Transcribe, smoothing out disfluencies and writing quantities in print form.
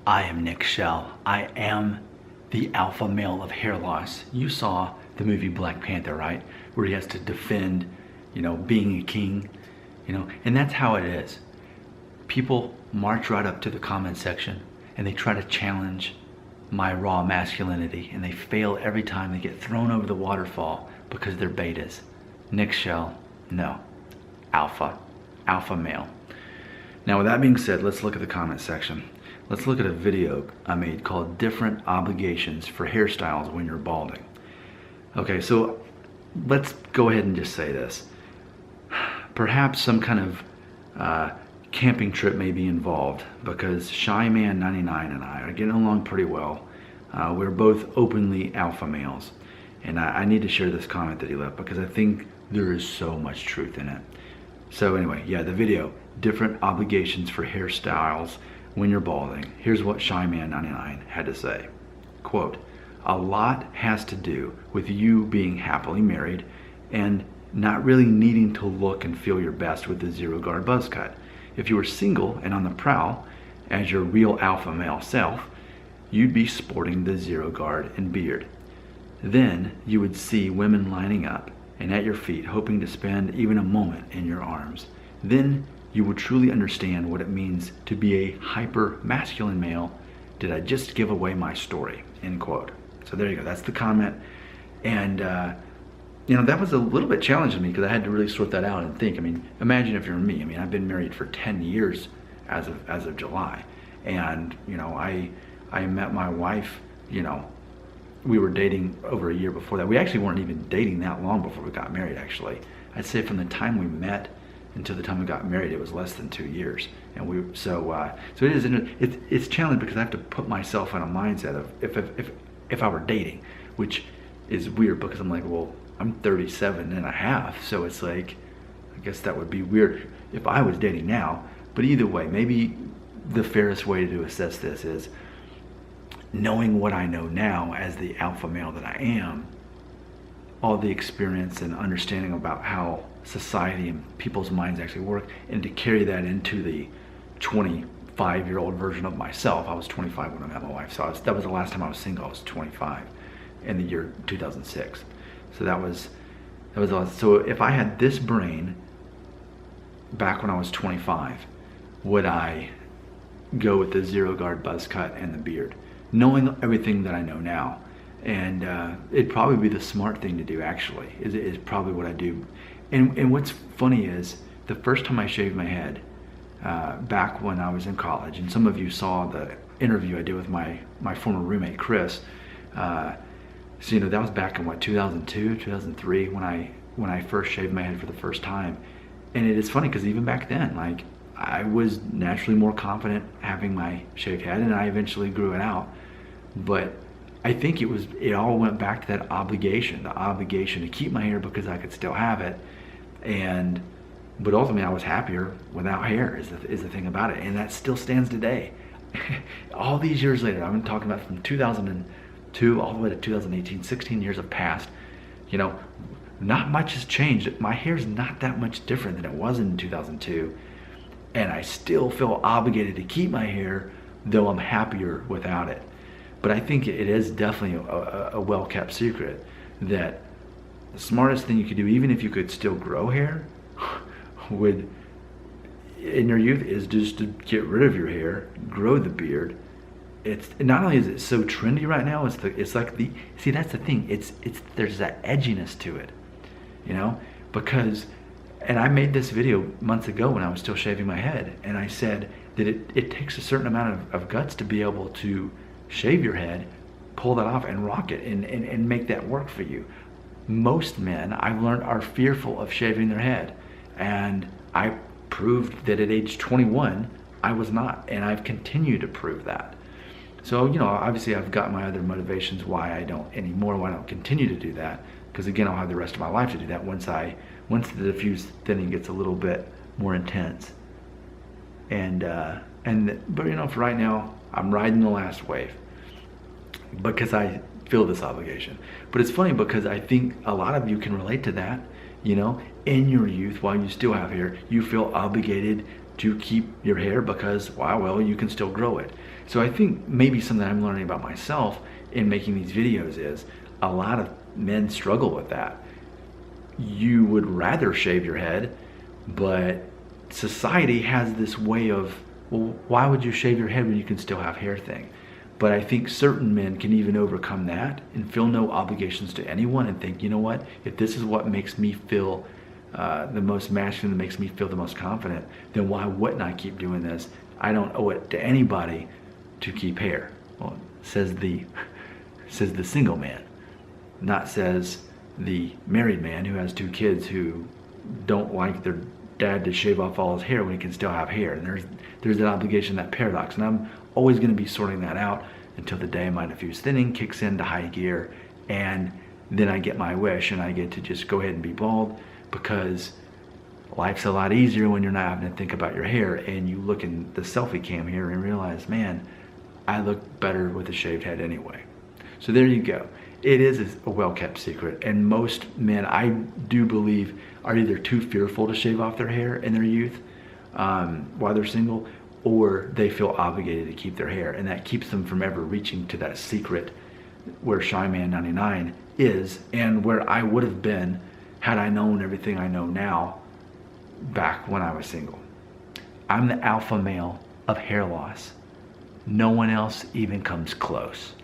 I am Nick Shell. I am the alpha male of hair loss. You saw the movie Black Panther, right? Where he has to defend, being a king, and that's how it is. People march right up to the comment section and they try to challenge my raw masculinity, and they fail every time. They get thrown over the waterfall because they're betas. Nick Shell, no. Alpha male. Now with that being said, let's look at the comment section. Let's look at a video I made called Different Obligations for Hairstyles When You're Balding. Okay, so let's go ahead and just say this. Perhaps some kind of camping trip may be involved, because Shy Man 99 and I are getting along pretty well. We're both openly alpha males, and I need to share this comment that he left because I think there is so much truth in it. So anyway, yeah, the video, Different Obligations for Hairstyles When You're Balding. Here's what Shy Man 99 had to say. Quote, "A lot has to do with you being happily married and not really needing to look and feel your best with the zero guard buzz cut. If you were single and on the prowl as your real alpha male self, you'd be sporting the zero guard and beard. Then you would see women lining up and at your feet hoping to spend even a moment in your arms. Then you would truly understand what it means to be a hyper masculine male. Did I just give away my story?" End quote. So there you go. That's the comment. And that was a little bit challenging to me because I had to really sort that out and think. Imagine if you're me. I've been married for 10 years as of July. And, I met my wife, we were dating over a year before that. We actually weren't even dating that long before we got married, actually. I'd say from the time we met until the time we got married, it was less than 2 years. And so it's challenging because I have to put myself in a mindset of if I were dating, which is weird because I'm like, well, I'm 37 and a half, so it's like, I guess that would be weird if I was dating now. But either way, maybe the fairest way to assess this is knowing what I know now as the alpha male that I am, all the experience and understanding about how society and people's minds actually work, and to carry that into the 25-year-old version of myself. I was 25 when I met my wife, so that was the last time I was single. I was 25 in the year 2006. So that was a lot. So if I had this brain back when I was 25, would I go with the zero guard buzz cut and the beard, knowing everything that I know now? And it'd probably be the smart thing to do, actually, is probably what I do. And what's funny is the first time I shaved my head, back when I was in college, and some of you saw the interview I did with my former roommate, Chris. So that was back in 2002, 2003 when I first shaved my head for the first time. And it is funny because even back then, like, I was naturally more confident having my shaved head, and I eventually grew it out. But I think it all went back to that obligation, the obligation to keep my hair because I could still have it. But ultimately I was happier without hair is the thing about it. And that still stands today. All these years later, I've been talking about from 2002 all the way to 2018, 16 years have passed. Not much has changed. My hair's not that much different than it was in 2002. And I still feel obligated to keep my hair, though I'm happier without it. But I think it is definitely a well-kept secret that the smartest thing you could do, even if you could still grow hair, in your youth, is just to get rid of your hair, grow the beard. It's not only is it so trendy right now, that's the thing. There's that edginess to it, because. And I made this video months ago when I was still shaving my head, and I said that it takes a certain amount of guts to be able to shave your head, pull that off, and rock it, and make that work for you. Most men, I've learned, are fearful of shaving their head, and I proved that at age 21 I was not, and I've continued to prove that. So obviously I've got my other motivations why I don't anymore, why I don't continue to do that, because again, I'll have the rest of my life to do that once the diffuse thinning gets a little bit more intense. But for right now, I'm riding the last wave because I feel this obligation. But it's funny because I think a lot of you can relate to that. In your youth, while you still have hair, you feel obligated to keep your hair because, wow, well, you can still grow it. So I think maybe something I'm learning about myself in making these videos is a lot of men struggle with that. You would rather shave your head, but society has this way of, well, why would you shave your head when you can still have hair thing? But I think certain men can even overcome that and feel no obligations to anyone and think, you know what, if this is what makes me feel the most masculine, that makes me feel the most confident, then why wouldn't I keep doing this? I don't owe it to anybody to keep hair. Well, says the single man, not says the married man who has 2 kids who don't like their dad to shave off all his hair when he can still have hair. And there's that obligation, that paradox. And I'm always going to be sorting that out until the day my diffuse thinning kicks into high gear, and then I get my wish and I get to just go ahead and be bald, because life's a lot easier when you're not having to think about your hair, and you look in the selfie cam here and realize, man, I look better with a shaved head anyway. So there you go. It is a well-kept secret, and most men, I do believe, are either too fearful to shave off their hair in their youth while they're single, or they feel obligated to keep their hair, and that keeps them from ever reaching to that secret where Shyman 99 is, and where I would have been had I known everything I know now back when I was single. I'm the alpha male of hair loss. No one else even comes close.